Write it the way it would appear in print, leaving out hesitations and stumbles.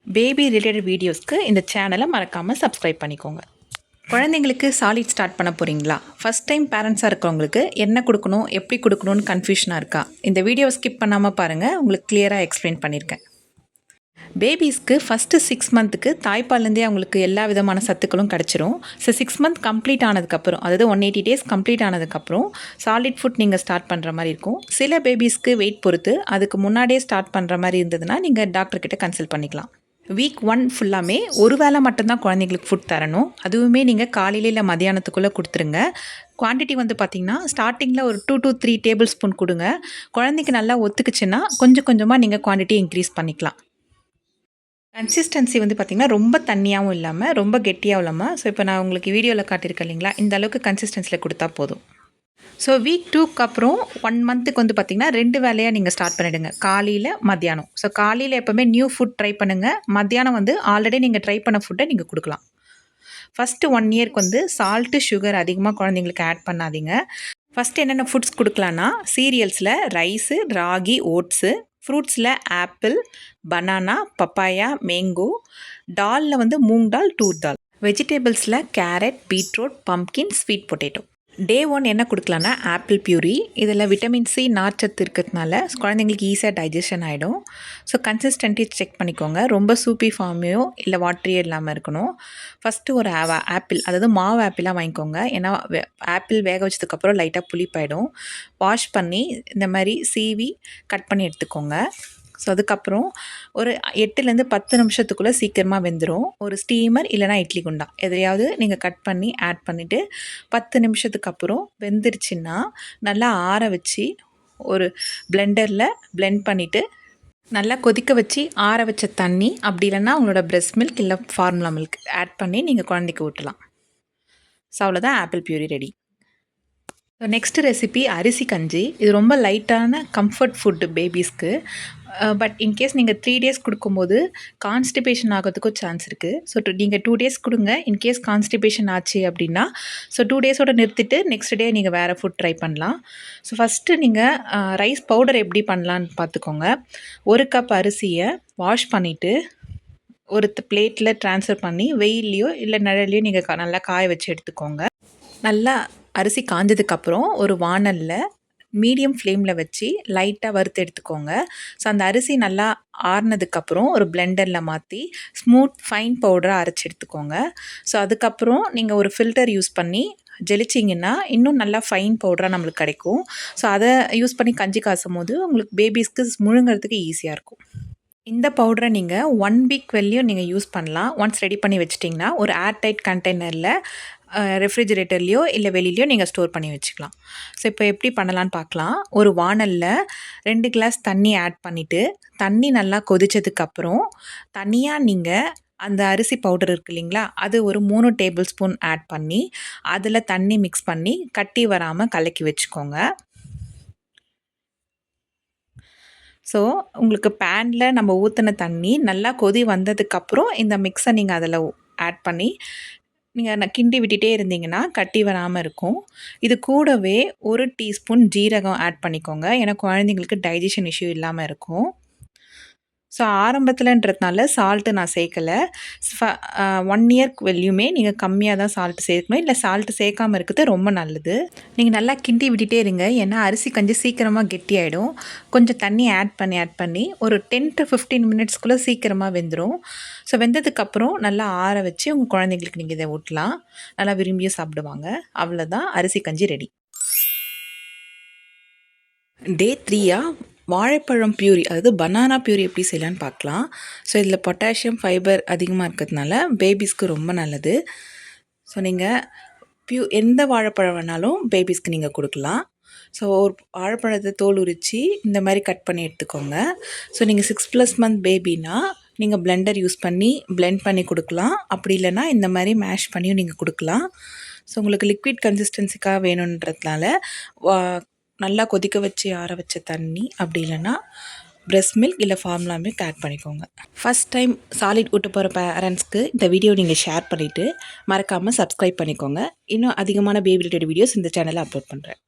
Baby related வீடியோஸ்க்கு இந்த சேனலை மறக்காமல் சப்ஸ்கிரைப் பண்ணிக்கோங்க. குழந்தைங்களுக்கு சாலிட் ஸ்டார்ட் பண்ண போகிறீங்களா? ஃபஸ்ட் டைம் பேரண்ட்ஸாக இருக்கவங்களுக்கு என்ன கொடுக்கணும், எப்படி கொடுக்கணும்னு கன்ஃபியூஷனாக இருக்கா? இந்த வீடியோவை ஸ்கிப் பண்ணாமல் பாருங்கள், உங்களுக்கு கிளியராக எக்ஸ்பிளைன் பண்ணியிருக்கேன். பேபிஸ்க்கு ஃபஸ்ட்டு 6 மந்த்துக்கு தாய்ப்பால்லேருந்தே அவங்களுக்கு எல்லா விதமான சத்துக்களும் கிடச்சிரும். ஸோ 6 மந்த் கம்ப்ளீட் ஆனதுக்கப்புறம், அதாவது 180 டேஸ் கம்ப்ளீட் ஆனதுக்கப்புறம் சாலிட் ஃபுட் நீங்கள் ஸ்டார்ட் பண்ணுற மாதிரி இருக்கும். சில பேபிஸ்க்கு வெயிட் பொறுத்து அதுக்கு முன்னாடியே ஸ்டார்ட் பண்ணுற மாதிரி இருந்ததுன்னா நீங்கள் டாக்டர்கிட்ட கன்சல்ட் பண்ணிக்கலாம். வீக் 1 ஃபுல்லாமே ஒரு வேளை மட்டும்தான் குழந்தைங்களுக்கு ஃபுட் தரணும். அதுவுமே நீங்கள் காலையில் இல்லை மதியானத்துக்குள்ளே கொடுத்துருங்க. குவான்டிட்டி வந்து பார்த்திங்கன்னா ஸ்டார்டிங்கில் ஒரு 2 to 3 டேபிள் ஸ்பூன் கொடுங்க. குழந்தைக்கு நல்லா ஒத்துக்குச்சுன்னா கொஞ்சம் கொஞ்சமாக நீங்கள் குவான்டிட்டி இன்க்ரீஸ் பண்ணிக்கலாம். கன்சிஸ்டன்சி வந்து பார்த்திங்கன்னா ரொம்ப தண்ணியாகவும் இல்லாமல் ரொம்ப கெட்டியாகவும் இல்லாமல், ஸோ இப்போ நான் உங்களுக்கு வீடியோவில் காட்டியிருக்கேன் இல்லைங்களா, இந்த அளவுக்கு கன்சிஸ்டன்சியில் கொடுத்தா போதும். ஸோ வீக் 2க்கு அப்புறம் 1 மந்த்துக்கு வந்து பார்த்திங்கன்னா 2 வேலையாக நீங்கள் ஸ்டார்ட் பண்ணிவிடுங்க, காலையில் மத்தியானம். ஸோ காலையில் எப்போவுமே நியூ ஃபுட் ட்ரை பண்ணுங்கள். மத்தியானம் வந்து ஆல்ரெடி நீங்கள் ட்ரை பண்ண ஃபுட்டை நீங்கள் கொடுக்கலாம். ஃபஸ்ட்டு 1 இயர்க்கு வந்து சால்ட்டு சுகர் அதிகமாக குழந்தைங்களுக்கு ஆட் பண்ணாதீங்க. ஃபஸ்ட்டு என்னென்ன ஃபுட்ஸ் கொடுக்கலான்னா, சீரியல்ஸில் ரைஸு, ராகி, ஓட்ஸு, ஃப்ரூட்ஸில் ஆப்பிள், பனானா, பப்பாயா, மேங்கோ, டாலில் வந்து மூங் டால், டூர் டால், வெஜிடபிள்ஸில் carrot, beetroot, pumpkin, sweet potato. Day 1 என்ன கொடுக்கலான்னா ஆப்பிள் பியூரி. இதில் விட்டமின் சி நார்ச்சத்து இருக்கிறதுனால குழந்தைங்களுக்கு ஈஸியாக டைஜஷன் ஆகிடும். ஸோ கன்சிஸ்டன்ட்டி செக் பண்ணிக்கோங்க. ரொம்ப சூப்பி ஃபார்மையோ இல்லை வாட்டரியோ இல்லாமல் இருக்கணும். ஃபஸ்ட்டு ஒரு ஆப்பிள், அதாவது மாவு ஆப்பிளாக வாங்கிக்கோங்க. ஏன்னா ஆப்பிள் வேக வச்சதுக்கப்புறம் லைட்டாக புளிப்பாயிடும். வாஷ் பண்ணி இந்த மாதிரி சீவி கட் பண்ணி எடுத்துக்கோங்க. ஸோ அதுக்கப்புறம் ஒரு 8லேருந்து 10 நிமிஷத்துக்குள்ளே சீக்கிரமாக வெந்துடும். ஒரு ஸ்டீமர் இல்லைனா இட்லி குண்டா எதையாவது நீங்கள் கட் பண்ணி ஆட் பண்ணிவிட்டு 10 நிமிஷத்துக்கு அப்புறம் வெந்துருச்சுன்னா நல்லா ஆற வச்சு ஒரு பிளெண்டரில் பிளெண்ட் பண்ணிவிட்டு நல்லா கொதிக்க வச்சு ஆற வச்ச தண்ணி, அப்படி இல்லைன்னா உங்களோட பிரெஸ்ட் மில்க் இல்லை ஃபார்முலா மில்க் ஆட் பண்ணி நீங்கள் குழந்தைக்கு ஊட்டலாம். ஸோ அவ்வளோதான், ஆப்பிள் பியூரி ரெடி. நெக்ஸ்ட்டு ரெசிபி அரிசி கஞ்சி. இது ரொம்ப லைட்டான கம்ஃபர்ட் ஃபுட்டு பேபிஸ்க்கு. பட் இன்கேஸ் நீங்கள் 3 டேஸ் கொடுக்கும்போது கான்ஸ்டிபேஷன் ஆகிறதுக்கும் சான்ஸ் இருக்குது. ஸோ நீங்கள் 2 டேஸ் கொடுங்க. இன்கேஸ் கான்ஸ்டிபேஷன் ஆச்சு அப்படின்னா ஸோ 2 டேஸோடு நிறுத்திட்டு நெக்ஸ்ட் டே நீங்கள் வேறு ஃபுட் ட்ரை பண்ணலாம். ஸோ ஃபஸ்ட்டு நீங்கள் ரைஸ் பவுடர் எப்படி பண்ணலான்னு பார்த்துக்கோங்க. 1 கப் அரிசியை வாஷ் பண்ணிவிட்டு ஒரு பிளேட்டில் ட்ரான்ஸ்ஃபர் பண்ணி வெயில்லையோ இல்லை நிழல்லையோ நீங்கள் நல்லா காய வச்சு எடுத்துக்கோங்க. நல்லா அரிசி காஞ்சதுக்கப்புறம் ஒரு வாணலில் மீடியம் ஃப்ளேமில் வச்சு லைட்டாக வறுத்து எடுத்துக்கோங்க. ஸோ அந்த அரிசி நல்லா ஆறுனதுக்கப்புறம் ஒரு பிளெண்டரில் மாற்றி ஸ்மூத் ஃபைன் பவுடராக அரைச்சி எடுத்துக்கோங்க. ஸோ அதுக்கப்புறம் நீங்கள் ஒரு ஃபில்டர் யூஸ் பண்ணி ஜெலிச்சிங்கன்னா இன்னும் நல்லா ஃபைன் பவுடராக நம்மளுக்கு கிடைக்கும். ஸோ அதை யூஸ் பண்ணி கஞ்சி காசும் போது உங்களுக்கு பேபிஸ்க்கு முழுங்கிறதுக்கு ஈஸியாக இருக்கும். இந்த பவுடரை நீங்கள் 1 வீக் வெளியும் நீங்கள் யூஸ் பண்ணலாம். ஒன்ஸ் ரெடி பண்ணி வச்சிட்டிங்கன்னா ஒரு ஏர்டைட் கண்டெய்னரில் ரெஃப்ரிஜிரேட்டர்லேயோ இல்லை வெளியிலையோ நீங்கள் ஸ்டோர் பண்ணி வச்சுக்கலாம். ஸோ இப்போ எப்படி பண்ணலான்னு பார்க்கலாம். ஒரு வாணலில் 2 கிளாஸ் தண்ணி ஆட் பண்ணிவிட்டு தண்ணி நல்லா கொதித்ததுக்கப்புறம் தனியாக நீங்கள் அந்த அரிசி பவுடர் இருக்குது இல்லைங்களா, அது ஒரு 3 டேபிள் ஸ்பூன் ஆட் பண்ணி அதில் தண்ணி மிக்ஸ் பண்ணி கட்டி வராமல் கலக்கி வச்சுக்கோங்க. ஸோ உங்களுக்கு பேனில் நம்ம ஊற்றின தண்ணி நல்லா கொதி வந்ததுக்கப்புறம் இந்த மிக்ஸை நீங்கள் அதில் ஆட் பண்ணி நீங்கள் கிண்டி விட்டுட்டே இருந்தீங்கன்னா கட்டி வராமல் இருக்கும். இது கூடவே 1 டீஸ்பூன் ஜீரகம் ஆட் பண்ணிக்கோங்க. ஏன்னா குழந்தைங்களுக்கு டைஜஷன் இஷ்யூ இல்லாமல் இருக்கும். ஸோ ஆரம்பத்தில்ன்றதுனால சால்ட்டு நான் சேர்க்கலை. 1 இயர்க்கு வெளியுமே நீங்கள் கம்மியாக தான் சால்ட்டு சேர்க்கணும். இல்லை சால்ட்டு சேர்க்காமல் இருக்கிறது ரொம்ப நல்லது. நீங்கள் நல்லா கிண்டி விட்டுட்டே இருங்க. ஏன்னா அரிசி கஞ்சி சீக்கிரமாக கெட்டியாயிடும். கொஞ்சம் தண்ணி ஆட் பண்ணி ஒரு 10 to 15 மினிட்ஸ்க்குள்ளே சீக்கிரமாக வெந்துடும். ஸோ வெந்ததுக்கப்புறம் நல்லா ஆற வச்சு உங்கள் குழந்தைங்களுக்கு நீங்கள் இதை ஊட்டலாம். நல்லா விரும்பியும் சாப்பிடுவாங்க. அவ்வளோதான், அரிசி கஞ்சி ரெடி. டே 3 வாழைப்பழம் பியூரி, அதாவது பனானா பியூரி எப்படி செய்யலான்னு பார்க்கலாம். ஸோ இதில் பொட்டாசியம் ஃபைபர் அதிகமாக இருக்கிறதுனால பேபிஸ்க்கு ரொம்ப நல்லது. ஸோ நீங்கள் எந்த வாழைப்பழம் வேணாலும் பேபிஸ்க்கு நீங்கள் கொடுக்கலாம். ஸோ ஒரு வாழைப்பழத்தை தோல் உரித்து இந்த மாதிரி கட் பண்ணி எடுத்துக்கோங்க. ஸோ நீங்கள் 6+ மந்த் பேபினா நீங்கள் பிளெண்டர் யூஸ் பண்ணி பிளெண்ட் பண்ணி கொடுக்கலாம். அப்படி இல்லைன்னா இந்த மாதிரி மேஷ் பண்ணியும் நீங்கள் கொடுக்கலாம். ஸோ உங்களுக்கு லிக்விட் கன்சிஸ்டன்சிக்காக வேணுன்றதுனால நல்லா கொதிக்க வச்சு ஆற வச்ச தண்ணி, அப்படி இல்லைன்னா பிரெஸ்ட் மில்க் இல்லை ஃபார்முலா மில்க் ஆட் பண்ணிக்கோங்க. ஃபஸ்ட் டைம் சாலிட் ஊட்ட போகிற பேரண்ட்ஸ்க்கு இந்த வீடியோ நீங்கள் ஷேர் பண்ணிவிட்டு மறக்காமல் சப்ஸ்கிரைப் பண்ணிக்கோங்க. இன்னும் அதிகமான பேபி ரிலேட்டட் வீடியோஸ் இந்த சேனலில் அப்லோட் பண்ணுறேன்.